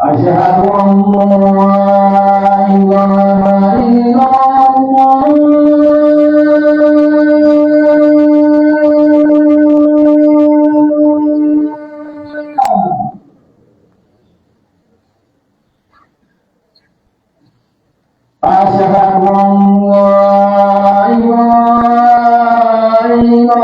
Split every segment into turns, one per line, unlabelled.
أشهد أن لا إله إلا أشهد أن لا إله إلا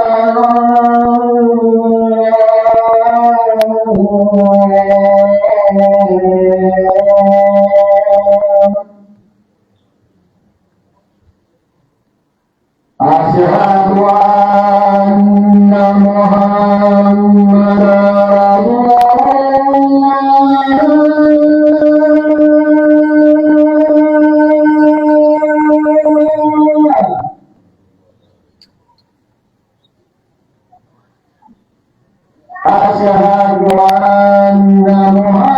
أشهد أن محمدا أشهد أن محمدا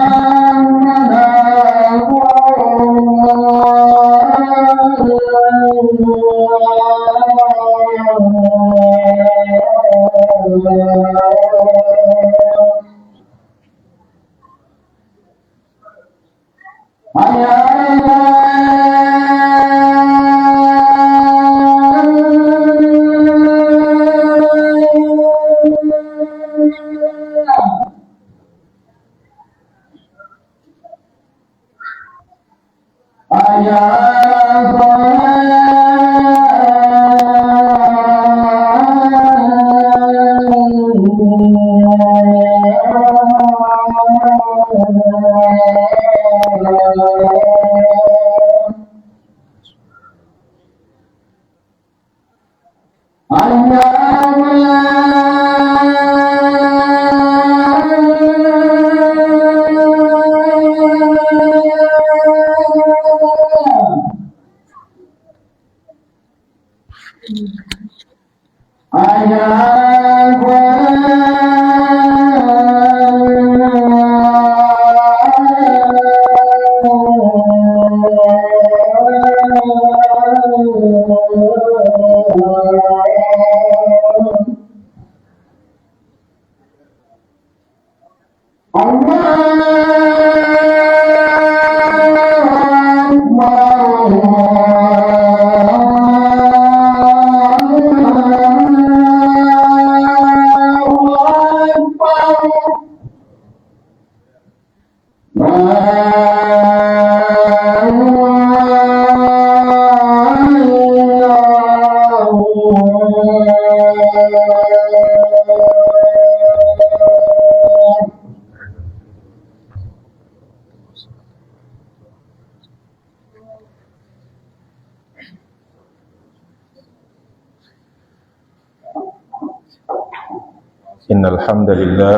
إن الحمد لله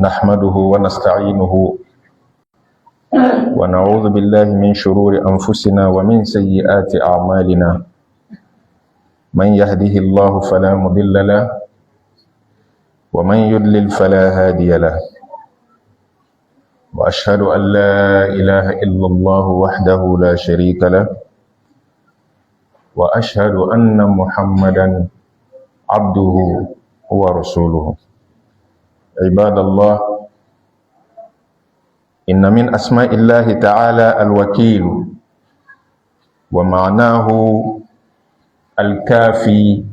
نحمده ونستعينه ونعوذ بالله من شرور أنفسنا ومن سيئات أعمالنا من يهده الله فلا مضل له ومن يضلل فلا هادي له وأشهد أن لا إله إلا الله وحده لا شريك له وأشهد أن محمدا عبده ورسوله عباد الله إن من أسماء الله تعالى الوكيل ومعناه الكافي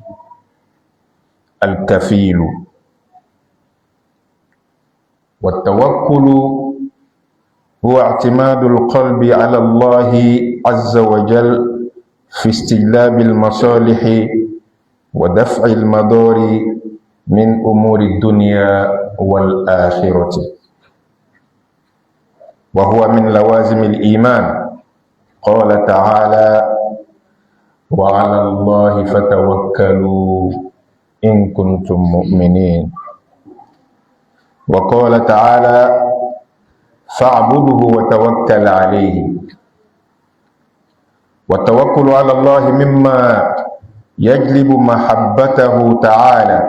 الكفيل والتوكل هو اعتماد القلب على الله عز وجل في استجلاب المصالح ودفع المضار من أمور الدنيا والآخرة وهو من لوازم الإيمان قال تعالى وعلى الله فتوكلوا إن كنتم مؤمنين. وقال تعالى: فاعبده وتوكل عليه. والتوكل على الله مما يجلب محبته تعالى.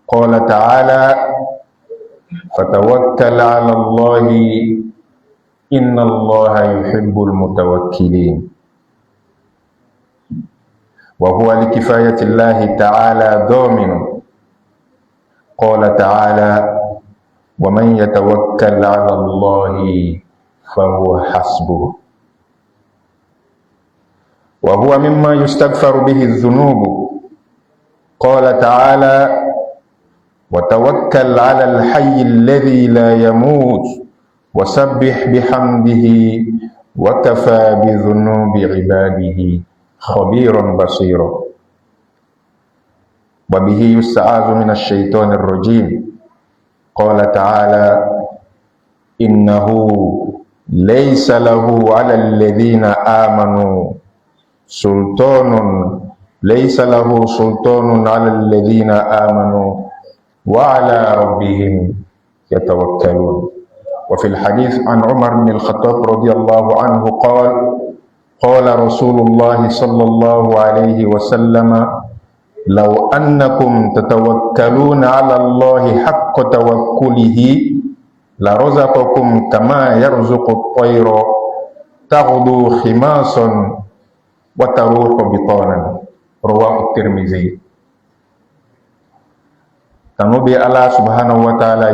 قال تعالى: فتوكل على الله إن الله يحب المتوكلين. وهو لكفاية الله تعالى ضامن. قال تعالى: ومن يتوكل على الله فهو حسبه. وهو مما يستغفر به الذنوب. قال تعالى: وتوكل على الحي الذي لا يموت وسبح بحمده وكفى بذنوب عباده خبيرا بصيرا. وبه يستعاذ من الشيطان الرجيم. قال تعالى: إنه ليس له على الذين آمنوا سلطان على الذين آمنوا وعلى ربهم يتوكلون. وفي الحديث عن عمر بن الخطاب رضي الله عنه قال: قال رسول الله صلى الله عليه وسلم: لو أنكم تتوكلون على الله حق توكله لرزقكم كما يرزق الطير تغدو خماصا وتروح بطانا. رواه الترمذي. تنوبي الله سبحانه وتعالى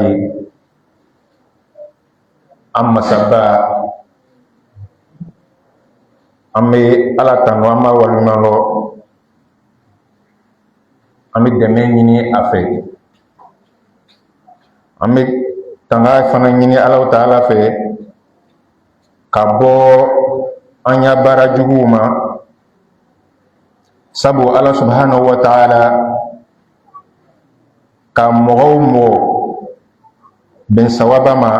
أما سبا أمي الله تنوى ما والمانو أمي دميني أفي أمي تنغى فنانيني الله تعالى في كابو أنيا بارجوهما سبو الله سبحانه وتعالى كمغومو بن سوابما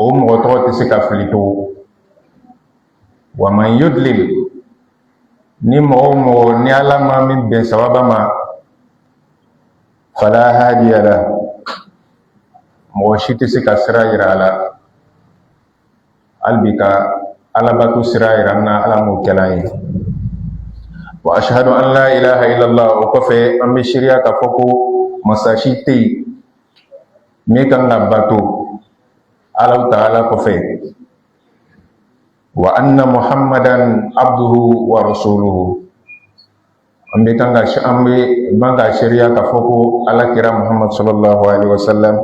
مغوتو تسكا فلتو. ومن يدلل ni mɔgɔ ni ala ma min bɛn sababa ma fala hadiya la, mɔgɔ si tɛ se ka sira yira a la. hali bi ka alabato sira yira na ala m'o kɛla ye. wa ashhadu an la ilaha illallah. o kɔfɛ an bɛ seereya k'a fɔ ko masa si tɛ yen min kan ka bato ala ta'ala kɔfɛ. wa anna muhammadan abduhu wa rasuluhu. an bɛ ban ka seereya k'a fɔ ko alakira muhammad sallallahu alaihi wasallam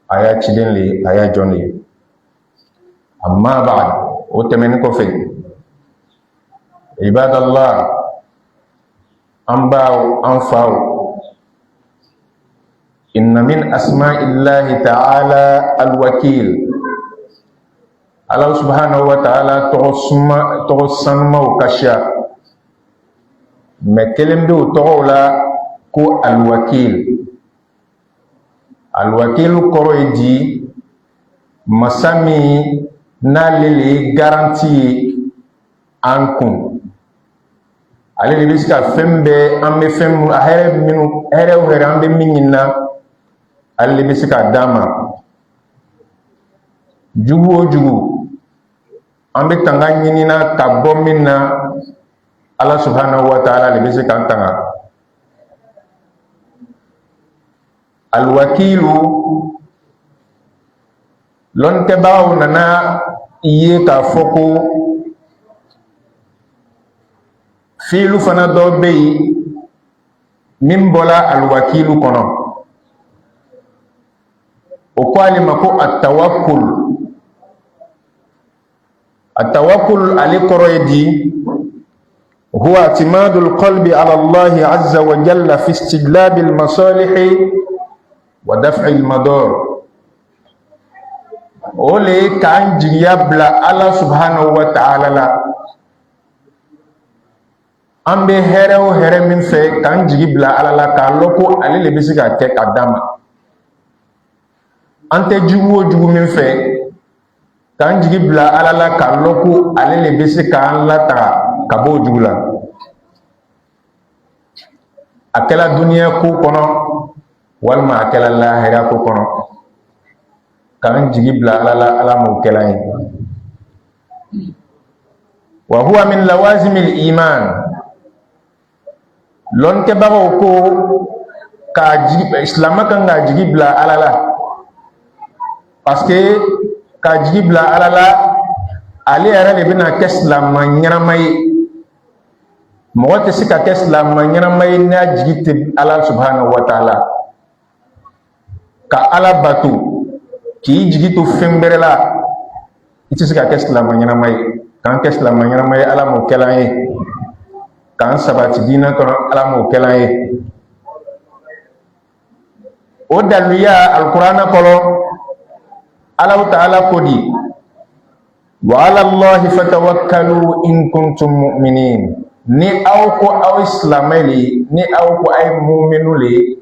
a y'a ciden le a y'a jɔn le. amma ba'd. o tɛmɛnen kɔfɛ, ibadallah, an baw an faw, inna min asma'illahi ta'ala alwakil. Allah subhanahu wa ta'ala tɔgɔ sanumaw ka siya, mɛ kelen bɛ o tɔgɔw la ko alwakil. Alwakil kɔrɔ ye di masa min n'ale le ye garanti ye an kun. ale de bɛ se ka fɛn bɛɛ, an bɛ fɛn minnu hɛrɛ o hɛrɛ an bɛ min ɲini na, ale de bɛ se k'a d'an ma. jugu o jugu an bɛ tanga ɲinina ka bɔ min na, ala subhanahu wa ta'ala de bɛ se k'an tanga. alwakilu lɔnnitɛbagaw nana ye k'a fɔ ko fiilu fana dɔ bɛ yen min bɔla alwakilu kɔnɔ. o ko ale ma ko atawakul. التوكل على قريدي هو اعتماد القلب على الله عز وجل في استجلاب المصالح ودفع المضار. ole kan jigiya bila ala subhanahu wa ta'ala la. an bɛ hɛrɛ o hɛrɛ min fɛ kan jigi bila ala la k'a lɔn ko ale le bɛ se ka kɛ k'a d'a ma. an tɛ jugu o jugu min fɛ k'an jigi bila ala la k'a lɔn ko ale le bɛ se k'an lataga ka bɔ o jugu la. akela dunia ko kono walma akela lahira ko kono kan jigi bila ala mo kela yi wa huwa min lawazim al iman lon ke bago ko ka jigi islam kan ga jigi bila ala parce que ka jigi bila ala ali ara le bina keslam nyamay mo te sika keslam nyamay na jigi te ala subhanahu wa ta'ala ka ala batu ki jigi to femberela iti sika keslam nyamay kan keslam nyamay ala mo kelaye kan sabati dina ko ala mo kelaye o daluya alqur'ana kolo Allah ta'ala kodi wa ala allahi fatawakkalu in kuntum mu'minin ni aw ko aw islamali ni aw ko ay mu'minule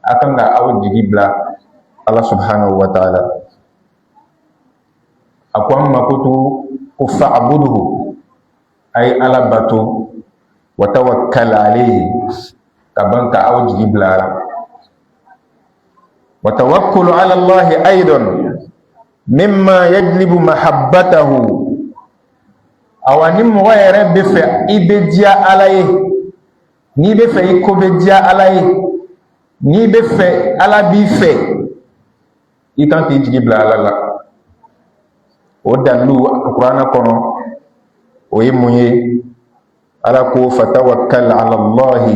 akan ga aw jigibla Allah subhanahu wa ta'ala akwam makutu ku fa'buduhu ay ala batu wa tawakkal alayhi kabanka aw jigibla wa tawakkulu ala allahi aidan mimma yajlibu mahabbatahu awani mo yere be fe ibedia alaye ni be fe ko bedia alaye ni be fe ala bi fe itan ti jibla ala o dalu alqur'ana kono o yemuye ala ko fatawakkal ala allah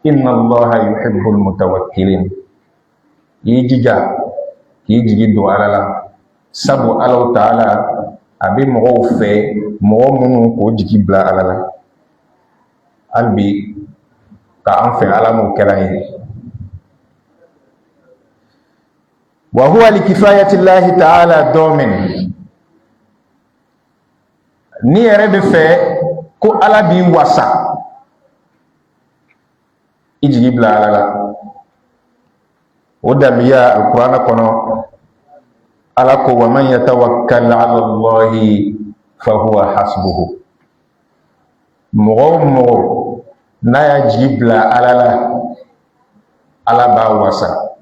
inna allah yuhibbul mutawakkilin yijija yijigi do ala sabu Allah ta'ala abi mo fe mo munu ko jigi bla ala albi ka an fe ala mo kelaye wa huwa li kifayati Allah ta'ala domin ni yere be fe ko ala bi wasa ijigi bla ala o damiya alqur'ana kono ala ko wa man yatawakkal ala Allah fa huwa hasbuhu mo na ya jibla ala ba wasa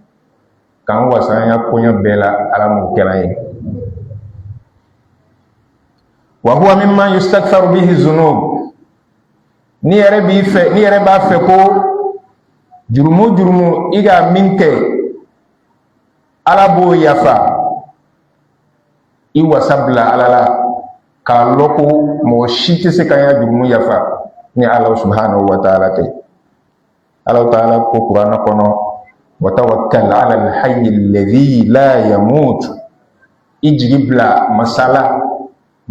kan wasa ya kunya bela ala mo kelaye wa huwa mimma yustaghfaru bihi zunub ni yere ba fe ko jurumu iga minke ala bo yafa iwa sabla alala ka loko mo shiti se kanya jurumu yafa ni Allah subhanahu wa ta'ala kai Allah ta'ala ko qur'ana kono wa tawakkal ala al-hayy alladhi la yamut ijibla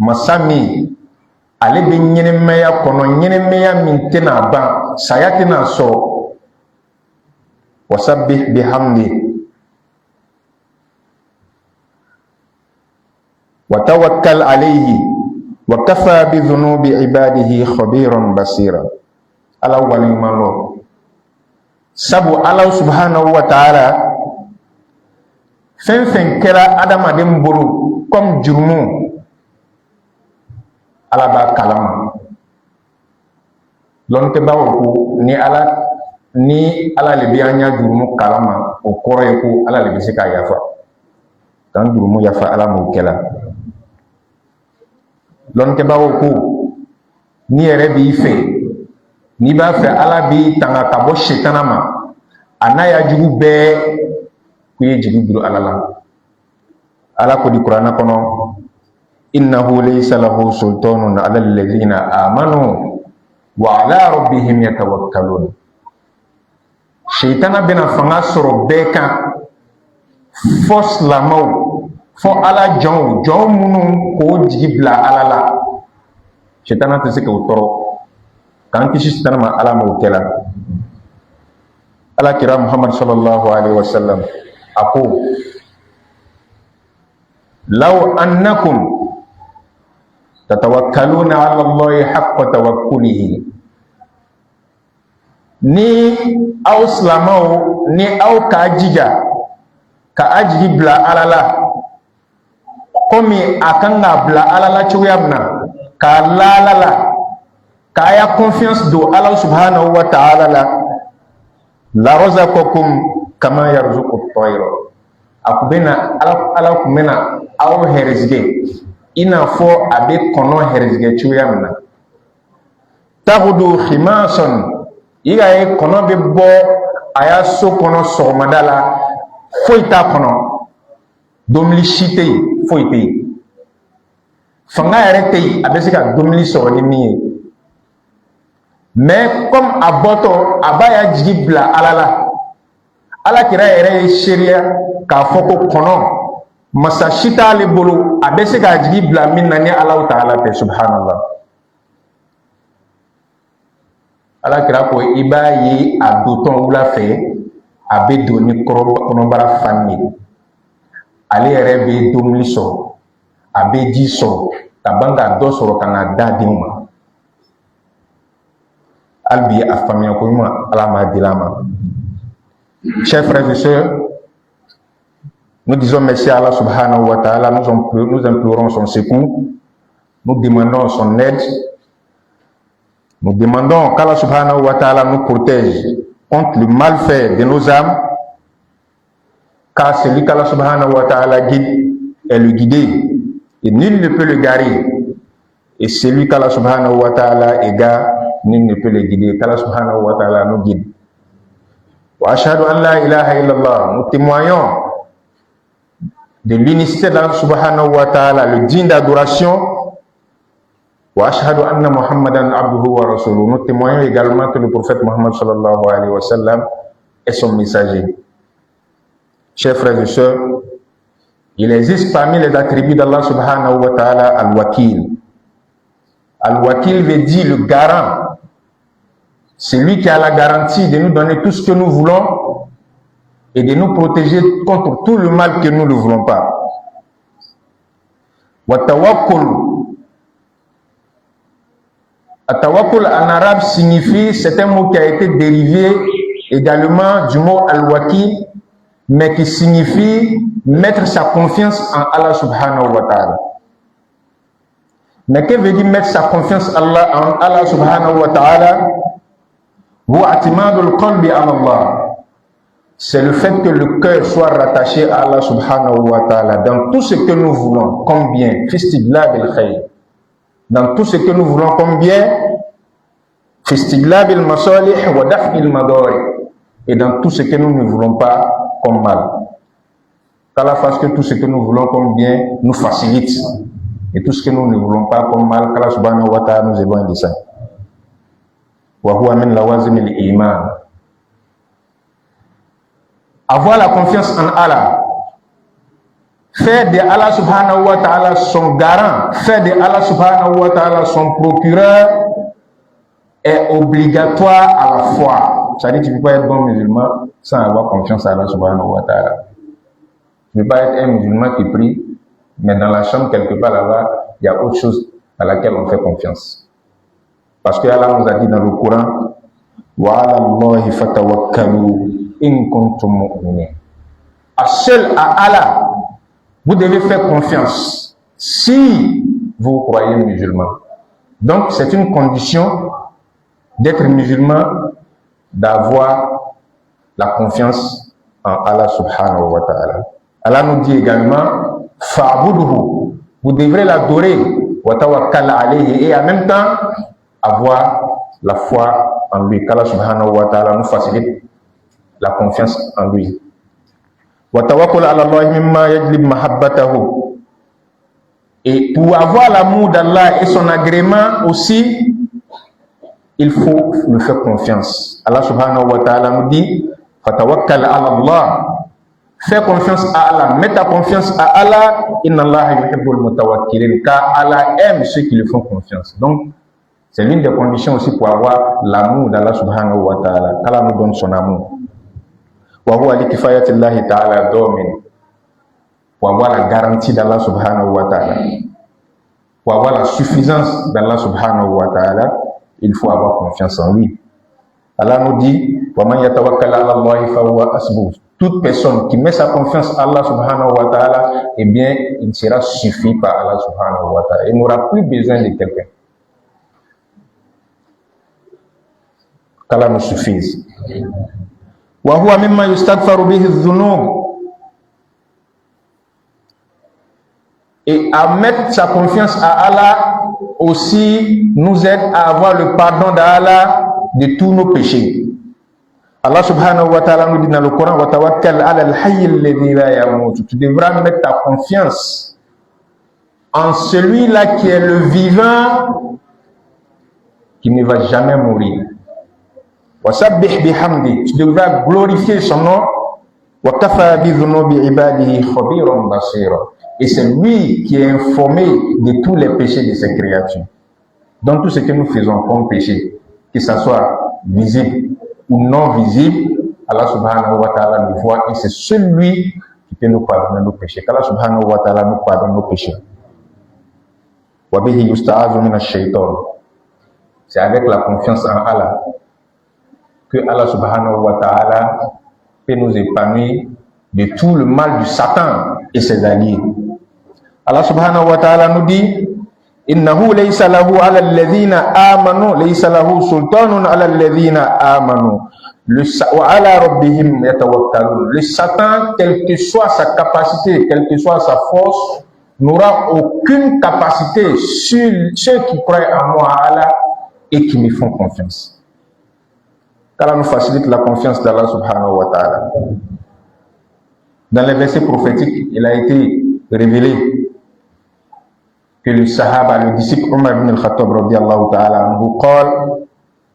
masami ale be nyene meya kono nyene meya min tena ba sayatina so wasabbih bihamdi وتوكل عليه وكفى بذنوب عباده خبيرا بصيرا الاول مالو سبو الله سبحانه وتعالى فين كرا ادم ادم بولو كم جرمو على با كلام لون تباو ني على لبيانيا جرمو كلام او كوريكو على لبسكا يافا كان جرمو يافا على موكلا lon ke bawo ko ni yere bi fe ni ba fe ala bi tanga ka bo shetana ma anaya jugu be ku ye jugu duru ala ko di qur'ana kono innahu laysa lahu sultanun ala alladhina amanu wa ala rabbihim yatawakkalun shaytana bina fanga soro be kan fos lamau fo ala jɔn minnu k'o jigi bila ala la sitana tɛ se k'o tɔɔrɔ k'an kisi sitana ma ala m'o kɛ la ala kira muhammad sallallahu alaihi wasallam a ko law annakum tatawakkaluna ala allahi haqqa tawakkulihi ni aw silamaw ni aw k'a jija ka a jigi bila ala la komi akan ga bla ala cogoya min na k'a la k'a ya confiance do ala subhanahu wa ta'ala la la razaqakum kama yarzuqu at-tayra akubena ala kumena aw herzige ina fo abe kono herzige chuyamna tagudu khimasan iga e kono be bo aya so kono sogmadala foita kono domli shite foite fanga yɛrɛ tɛ yen a bɛ se ka dumuni sɔrɔ ni min ye mais comme a bɔtɔ a b'a ya jigi bila ala la ala kira yɛrɛ ye seereya k'a fɔ ko kɔnɔ masa si t'ale bolo a bɛ se k'a jigi bila min na ni ala ta'ala tɛ subhanallah ala kira ko i b'a ye a dotɔn wula fɛ a bɛ don ni kɔnɔbara fan ye ale yɛrɛ bɛ dumuni sɔrɔ a bɛ ji sɔrɔ ka ban ka dɔ sɔrɔ ka na d'a den ma hali bi a faamuya ko ɲuman ala m'a di a ma. Chers frères et sœurs, nous disons merci à Allah subhanahu wa ta'ala, nous implorons son secours, nous demandons son aide, nous demandons qu'Allah subhanahu wa ta'ala nous protège contre le malfait de nos âmes, car celui qu'Allah subhanahu wa ta'ala guide est le guidé. Et nul ne peut le garer. Et celui qu'Allah subhanahu wa ta'ala égare, nul ne peut le guider. Qu'Allah subhanahu wa ta'ala nous guide. Wa ashhadu an la ilaha illallah. Nous témoignons de l'unicité d'Allah subhanahu wa ta'ala, le digne d'adoration. Wa ashhadu anna Muhammadan abduhu wa rasuluhu. Nous témoignons également que le prophète Muhammad sallallahu alayhi wa sallam est son messager. Chers frères et sœurs, il existe parmi les attributs d'Allah subhanahu wa ta'ala al-wakil. Al-wakil veut dire le garant. Celui qui a la garantie de nous donner tout ce que nous voulons et de nous protéger contre tout le mal que nous ne voulons pas. Wa tawakkul. Tawakkul en arabe signifie, c'est un mot qui a été dérivé également du mot al-wakil, mais qui signifie mettre sa confiance en Allah subhanahu wa ta'ala. Mais que veut dire mettre sa confiance en Allah subhanahu wa ta'ala? C'est le fait que le cœur soit rattaché à Allah subhanahu wa ta'ala dans tout ce que nous voulons comme bien, dans tout ce que nous voulons comme bien, et dans tout ce que nous ne voulons pas comme mal. Qu'Allah fasse que tout ce que nous voulons comme bien nous facilite. Et tout ce que nous ne voulons pas comme mal, qu'Allah subhanahu wa ta'ala nous éloigne de ça. Avoir la confiance en Allah, faire de Allah subhanahu wa ta'ala son garant, faire de Allah subhanahu wa ta'ala son procureur est obligatoire à la foi. C'est-à-dire que tu ne peux pas être bon musulman sans avoir confiance à Allah subhanahu wa ta'ala. Tu ne peux pas être un musulman qui prie, mais dans la chambre, quelque part là-bas, il y a autre chose à laquelle on fait confiance. Parce que Allah nous a dit dans le Coran, wa 'ala Allahi fatawakkalu in kuntum mu'minin. Seul à Allah, vous devez faire confiance si vous croyez musulman. Donc, c'est une condition d'être musulman, d'avoir la confiance en Allah subhanahu wa ta'ala. Allah nous dit également, fa'buduhu, vous devrez l'adorer, wa tawakkal alayhi, et en même temps avoir la foi en lui, qu'Allah subhanahu wa ta'ala nous facilite la confiance en lui. Wa tawakkul ala Allah mimma yajlib mahabbatahu. Et pour avoir l'amour d'Allah et son agrément aussi, il faut lui faire confiance. Allah subhanahu wa ta'ala nous dit, fatawakkal ala Allah. Fais confiance à Allah, mets ta confiance à Allah. Inna Allah yuhibbul mutawakkilin, car Allah aime ceux qui lui font confiance. Donc, c'est l'une des conditions aussi pour avoir l'amour d'Allah subhanahu wa ta'ala. Allah nous donne son amour. Wa huwa li kifayatillahi ta'ala domin. Pour avoir la garantie d'Allah subhanahu wa ta'ala, pour avoir la suffisance d'Allah subhanahu wa ta'ala, il faut avoir confiance en lui. Allah nous dit, wa man yatawakkal ala Allah fa huwa hasbuh. Toute personne qui met sa confiance à Allah subhanahu wa ta'ala, eh bien, il sera suffi par Allah subhanahu wa ta'ala. Il n'aura plus besoin de quelqu'un. Qu'Allah nous suffise. وهو مما يستغفر به الذنوب. Et à mettre sa confiance à Allah aussi nous aide à avoir le pardon d'Allah de tous nos péchés. Allah subhanahu wa ta'ala nous dit dans le Coran, wa tawakkal ala al-hayy alladhi la yamut. Tu devras mettre ta confiance en celui-là qui est le vivant, qui ne va jamais mourir. Wa sabbih bihamdi. Tu devras glorifier son nom. Wa kafa bi dhunubi ibadihi khabiran basira. Et c'est lui qui est informé de tous les péchés de ses créatures. Donc tout ce que nous faisons comme péché, que ce soit visible ou non visible, Allah subhanahu wa ta'ala nous voit et c'est celui qui peut nous pardonner nos péchés. Qu'Allah subhanahu wa ta'ala nous pardonne nos péchés. Wa bihi yusta'azu min ash-shaytan. C'est avec la confiance en Allah que Allah subhanahu wa ta'ala peut nous épargner de tout le mal du Satan et ses alliés. Allah subhanahu wa ta'ala nous dit innahu laysa lahu ala alladhina amanu laysa lahu sultanun ala alladhina amanu wa ala rabbihim yatawakkalun. Le Satan, quelle que soit sa capacité, quelle que soit sa force, n'aura aucune capacité sur ceux qui croient en moi, à Allah, et qui me font confiance. qu'Allah nous facilite la confiance d'Allah subhanahu wa ta'ala. Dans les versets prophétiques, il a été révélé que le sahaba, le disciple Omar ibn al-Khattab radiyallahu ta'ala anhu,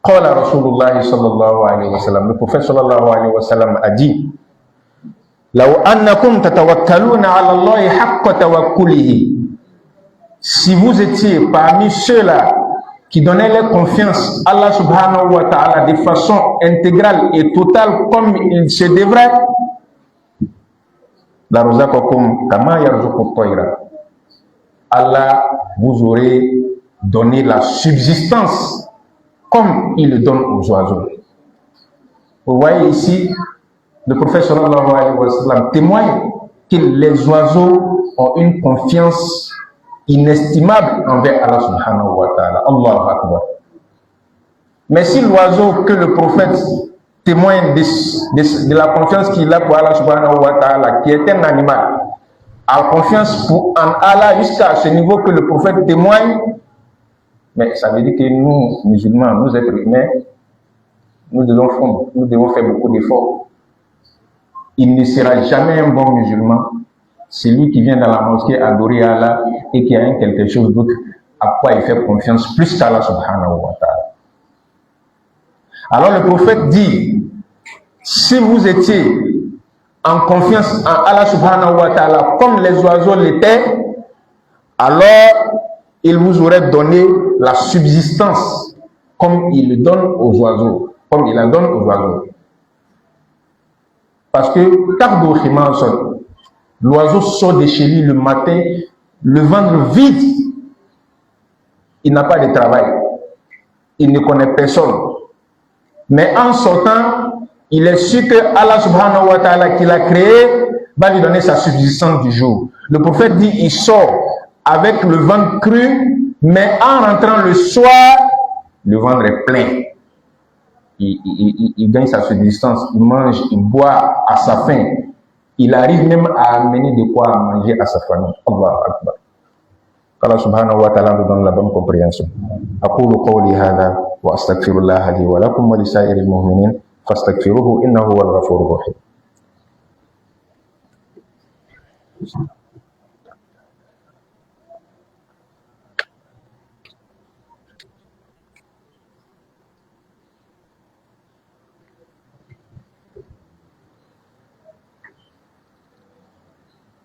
qala Rasulullah sallallahu alayhi wa sallam, le prophète sallallahu alayhi wa sallam a dit, law annakum tatawakkaluna ala Allahi haqqa tawakkulihi, si vous étiez parmi ceux-là qui donnaient leur confiance à Allah subhanahu wa ta'ala de façon intégrale et totale comme il se devrait, la razaqakum kama yarzuqu at-tayra, Allah vous aurait donné la subsistance comme il le donne aux oiseaux. Vous voyez ici, le prophète sallallahu alayhi wa sallam témoigne que les oiseaux ont une confiance inestimable envers Allah subhanahu wa ta'ala. Allahu Akbar. Mais si l'oiseau que le prophète témoigne de la confiance qu'il a pour Allah subhanahu wa ta'ala, qui est un animal, a confiance en Allah jusqu'à ce niveau que le prophète témoigne, mais ça veut dire que nous, musulmans, nous êtres humains, nous devons faire beaucoup d'efforts. Il ne sera jamais un bon musulman, celui qui vient dans la mosquée adorer Allah et qui a quelque chose d'autre à quoi il fait confiance plus qu'Allah subhanahu wa ta'ala. Alors le prophète dit, si vous étiez en confiance en Allah subhanahu wa ta'ala comme les oiseaux l'étaient, alors il vous aurait donné la subsistance comme il le donne aux oiseaux, comme il la donne aux oiseaux. Parce que l'oiseau sort de chez lui le matin, le ventre vide, il n'a pas de travail, il ne connaît personne. Mais en sortant, il est sûr que Allah subhanahu wa ta'ala qui l'a créé va lui donner sa subsistance du jour. Le prophète dit, il sort avec le ventre cru, mais en rentrant le soir, le ventre est plein. Il gagne sa subsistance, il mange, il boit à sa faim. Il arrive même à amener de quoi manger à sa famille. Allahu Akbar. Allah subhanahu wa ta'ala nous donne la bonne compréhension. أقول قولي هذا وأستغفر الله لي ولكم ولسائر المؤمنين فاستغفروه إنه هو الغفور الرحيم.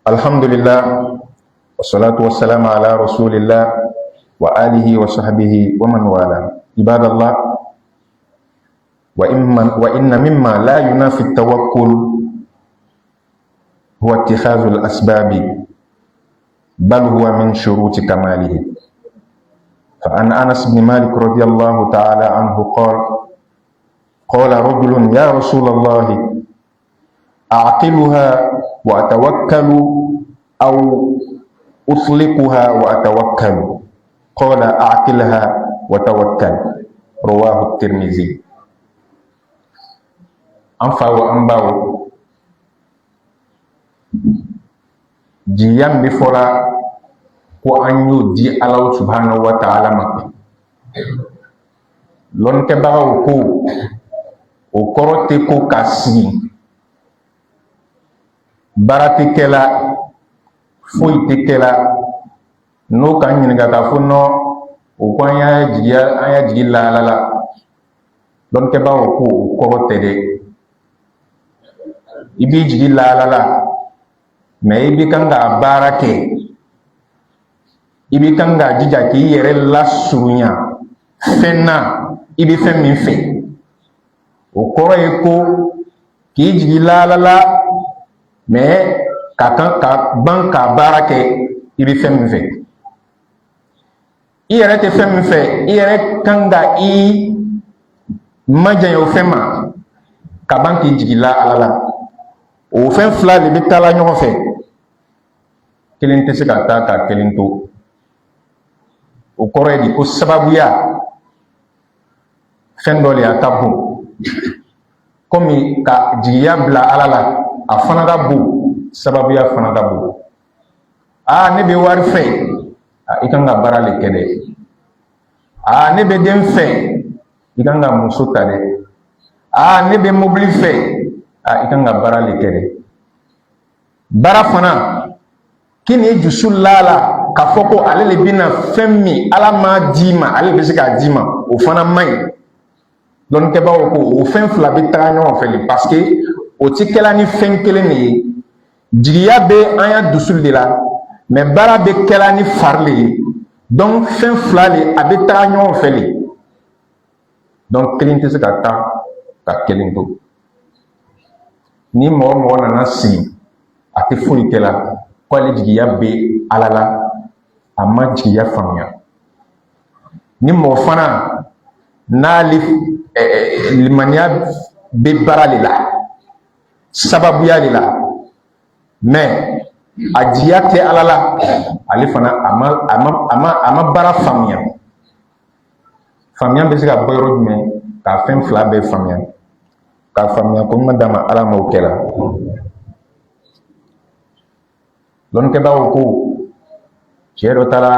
الحمد لله والصلاة والسلام على رسول الله وآله وصحبه ومن والاه. عباد الله، وإن مما لا ينافي التوكل هو اتخاذ الأسباب، بل هو من شروط كماله. فعن أنس بن مالك رضي الله تعالى عنه قال رجل يا رسول الله أعقلها وأتوكل أو أطلقها وأتوكل؟ قال أعقلها وتوكل. رواه الترمذي. an fa wo an ba wo jiya min bɛ fɔla ko an y'o di Ala subhanahu wa ta'ala ma lɔnnikɛbagaw ko o kɔrɔ tɛ ko ka sigi baara tɛ kɛla foyi tɛ kɛla n'o kan ɲininka k'a fɔ nɔ o ko an y'a jigi lahala la lɔnnikɛbagaw ko o kɔrɔ tɛ dɛ i b'i jigi lahala la mais i bɛ kan ka baara kɛ i bɛ kan ka jija k'i yɛrɛ lasurunya fɛn na i bɛ fɛn min fɛ o kɔrɔ ye ko k'i jigi lahala la mais ka kan ka ban ka baara kɛ i bɛ fɛn min fɛ i yɛrɛ tɛ fɛn min fɛ i yɛrɛ kan ka i majanya o fɛn ma ka ban k'i jigi lahala la o fɛn fila de bɛ taala ɲɔgɔn fɛ kelen tɛ se ka taa ka kelen to o kɔrɔ ye di ko sababuya fɛn dɔ de y'a ka bon komi ka jigiya bila Ala la a fana ka bon sababuya fana ka bon ne bɛ wari fɛ i kan ka baara le kɛ dɛ ne bɛ den fɛ i kan ka muso ta dɛ ne bɛ mobili fɛ i kan ka baara le kɛ dɛ baara fana k'i ni dusu lala k'a fɔ ko ale le bɛna fɛn min Ala m'a d'i ma ale bɛ se k'a d'i ma o fana man ɲi dɔnnikɛbagaw ko o fɛn fila bɛ taga ɲɔgɔn fɛ parce que o ti kɛla ni fɛn kelen de ye jigiya bɛ an ya dusu de la mais baara bɛ kɛla ni fari de ye donc fɛn fila de a bɛ taga ɲɔgɔn fɛ de donc kelen tɛ se ka taa ka kelen to ni mɔgɔ mɔgɔ nana sigi a tɛ foyi kɛla ko ale jigiya bɛ Ala la a ma jigiya faamuya ni mɔgɔ fana n'ale limaniya bɛ baara de la sababuya de la mais a jigiya tɛ Ala la ale fana a ma baara faamuya faamuya bɛ se ka bɔ yɔrɔ jumɛn k'a fɛn fila bɛɛ faamuya k'a faamuya ko ɲuman d'a ma Ala m'o kɛ la dɔnnikɛbagaw ko cɛ dɔ taara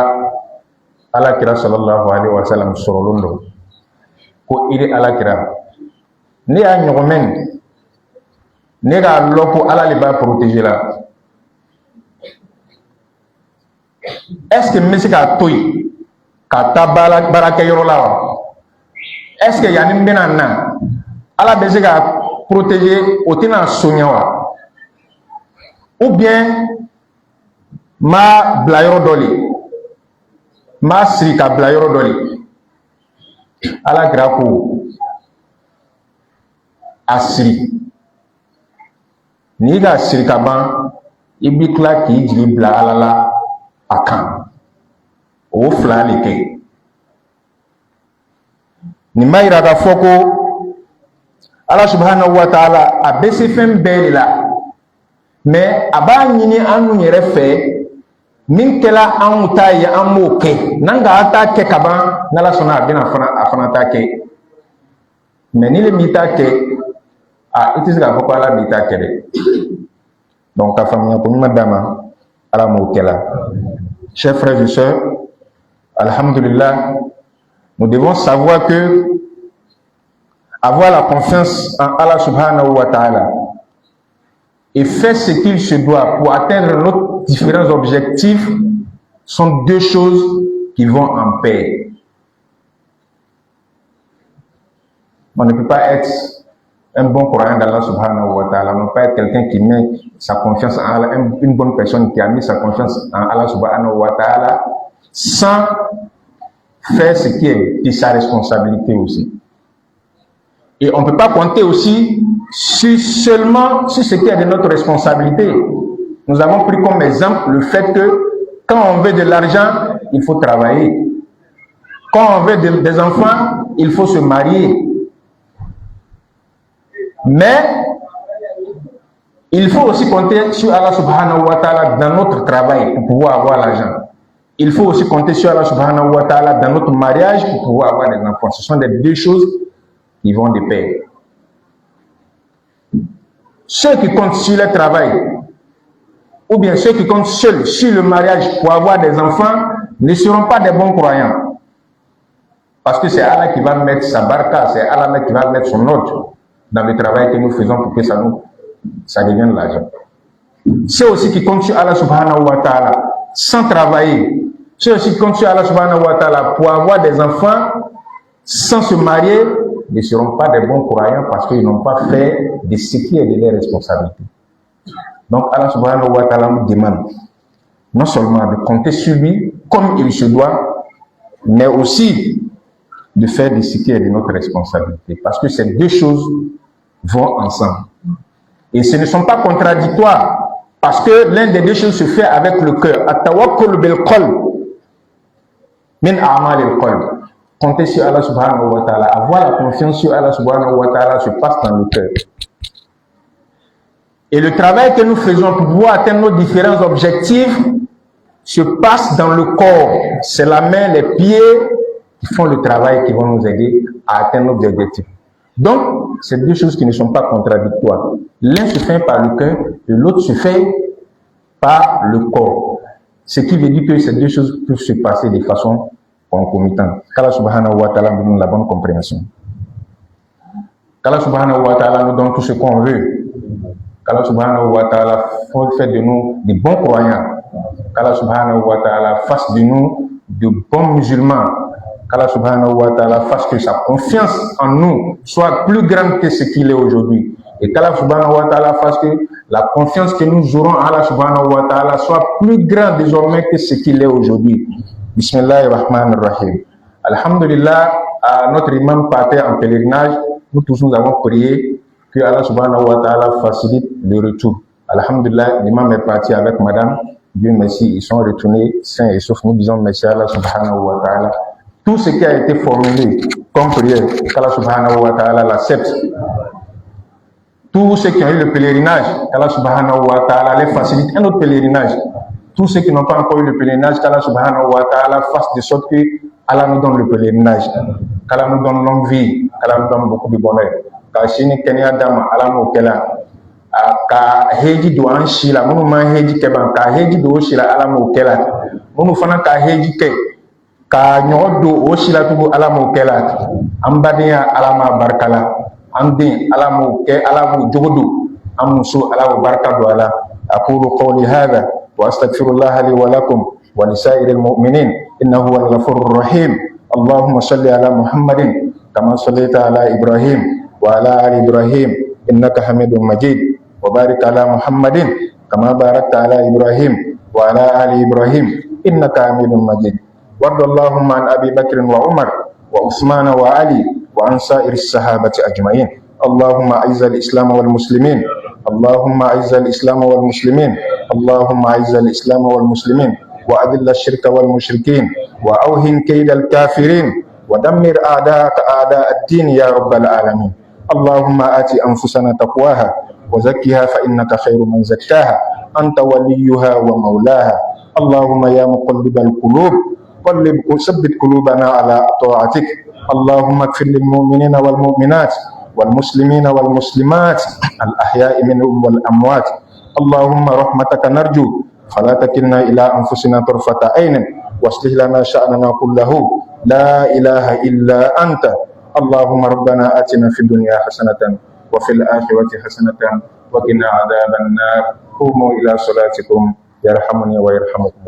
Alakira sallallahu alaihi wa sallam sɔrɔlen dɔ ko i de Alakira ne y'a ɲɔgɔn mɛn ne k'a lɔn ko Ala le b'a protéger la est-ce que n bɛ se k'a to yen ka taa baarakɛyɔrɔ la wa est-ce que yanni n bɛna na Ala bɛ se k'a protéger o tɛna soɲɛ wa ou bien m'a bila yɔrɔ dɔ le m'a siri ka bila yɔrɔ dɔ le Alakira ko a siri n'i ka siri ka ban i bɛ tila k'i jigi bila Ala la a kan o fila le kɛ nin b'a yira k'a fɔ ko Ala subhanahu wa ta'ala a bɛ se fɛn bɛɛ de la mais a b'a ɲini an n'u yɛrɛ fɛ min kɛla anw ta ye an b'o kɛ n'an ka ta kɛ ka ban n'Ala sɔnna a bɛna a fana ta kɛ mais ni le m'i ta kɛ i tɛ se k'a fɔ ko Ala b'i ta kɛ dɛ donc ka faamuya ko ɲuman d'a ma Ala m'o kɛ la chers frères et sœurs alhamdulillah nous devons savoir que avoir la confiance en Allah subhanahu wa ta'ala et faire ce qu'il se doit pour atteindre nos différents objectifs sont deux choses qui vont en pair. On ne peut pas être un bon croyant d'Allah subhanahu wa ta'ala, on ne peut pas être quelqu'un qui met sa confiance en Allah, une bonne personne qui a mis sa confiance en Allah subhanahu wa ta'ala sans faire ce qui est de sa responsabilité aussi. Et on ne peut pas compter aussi seulement sur ce qui est de notre responsabilité. Nous avons pris comme exemple le fait que quand on veut de l'argent, il faut travailler. Quand on veut des enfants, il faut se marier. Mais il faut aussi compter sur Allah subhanahu wa ta'ala dans notre travail pour pouvoir avoir l'argent. Il faut aussi compter sur Allah subhanahu wa ta'ala dans notre mariage pour pouvoir avoir des enfants. Ce sont les deux choses qui vont de pair. ceux qui comptent sur le travail, ou bien ceux qui comptent seuls sur le mariage pour avoir des enfants, ne seront pas des bons croyants. Parce que c'est Allah qui va mettre sa barca, c'est Allah qui va mettre son ordre dans le travail que nous faisons pour que ça devienne l'argent. Ceux aussi qui comptent sur Allah subhanahu wa ta'ala sans travailler, ceux aussi qui comptent sur Allah subhanahu wa ta'ala pour avoir des enfants sans se marier, ne seront pas des bons croyants parce qu'ils n'ont pas fait de ce qui est de leurs responsabilités. Donc Allah subhanahu wa ta'ala nous demande non seulement de compter sur lui comme il se doit, mais aussi de faire de ce qui est de notre responsabilité. Parce que ces deux choses vont ensemble. Et ce ne sont pas contradictoires. Parce que l'un des deux choses se fait avec le cœur. At-tawakkul bil qalb min a'mal al-qalb. Compter sur Allah subhanahu wa ta'ala, avoir la confiance sur Allah subhanahu wa ta'ala se passe dans le cœur. Et le travail que nous faisons pour pouvoir atteindre nos différents objectifs se passe dans le corps. C'est la main, les pieds qui font le travail qui vont nous aider à atteindre nos objectifs. Donc, c'est deux choses qui ne sont pas contradictoires. L'un se fait par le cœur et l'autre se fait par le corps. Ce qui veut dire que ces deux choses peuvent se passer de façon concomitante. Qu'Allah subhanahu wa ta'ala nous donne la bonne compréhension. Qu'Allah subhanahu wa ta'ala nous donne tout ce qu'on veut. Qu'Allah subhanahu wa ta'ala fait de nous des bons croyants. Qu'Allah subhanahu wa ta'ala fasse de nous de bons musulmans. Qu'Allah subhanahu wa ta'ala fasse que sa confiance en nous soit plus grande que ce qu'il est aujourd'hui. Et qu'Allah subhanahu wa ta'ala fasse que la confiance que nous aurons en Allah subhanahu wa ta'ala soit plus grande désormais que ce qu'il est aujourd'hui. Bismillahirrahmanirrahim. Alhamdulillah, notre imam partait en pèlerinage. Nous tous nous avons prié que Allah subhanahu wa ta'ala facilite le retour. Alhamdulillah, l'imam est parti avec madame. Dieu merci, ils sont retournés sains et saufs. Nous disons merci à Allah subhanahu wa ta'ala. Tout ce qui a été formulé comme prière, qu'Allah subhanahu wa ta'ala l'accepte. Tous ceux qui ont eu le pèlerinage, qu'Allah subhanahu wa ta'ala les facilite un autre pèlerinage. Tous ceux qui n'ont pas encore eu le pèlerinage, qu'Allah subhanahu wa ta'ala fasse de sorte que Allah nous donne le pèlerinage. Qu'Allah nous donne longue vie, qu'Allah nous donne beaucoup de bonheur. Kashini Kenya Dama, Allah nous kela. Ka heji do an shila, munu ma heji keban, ka heji do shila, Allah nous kela. Munu fana ka heji ke. Ka nyodo o shila tugu ala mo kela ambadiya ala ma barkala amdin ala mo ke ala mo jogodo amsu ala mo barka do ala aqulu qawli hadha wa astaghfirullah li wa lakum wa lisairil mu'minin innahu huwal ghafurur rahim. Allahumma salli ala Muhammadin kama sallaita ala Ibrahim wa ala ali Ibrahim innaka Hamidum Majid wa barik ala Muhammadin kama barakta ala Ibrahim wa ala ali Ibrahim innaka Hamidum Majid. وارض اللهم عن أبي بكر وعمر وعثمان وعلي وعن سائر الصحابة أجمعين. اللهم أعز الإسلام والمسلمين. اللهم أعز الإسلام والمسلمين. اللهم أعز الإسلام والمسلمين وأذل الشرك والمشركين وأوهن كيد الكافرين ودمر أعداءك أعداء الدين يا رب العالمين. اللهم آت أنفسنا تقواها وزكها فإنك خير من زكاها أنت وليها ومولاها. اللهم يا مقلب القلوب ثبت قلوبنا على طاعتك. اللهم اغفر للمؤمنين والمؤمنات والمسلمين والمسلمات الأحياء منهم والأموات. اللهم رحمتك نرجو فلا تكلنا إلى أنفسنا طرفة عين واصلح لنا شأننا كله لا إله إلا أنت. اللهم ربنا آتنا في الدنيا حسنة وفي الآخرة حسنة وقنا عذاب النار. قوموا إلى صلاتكم يرحمني ويرحمكم.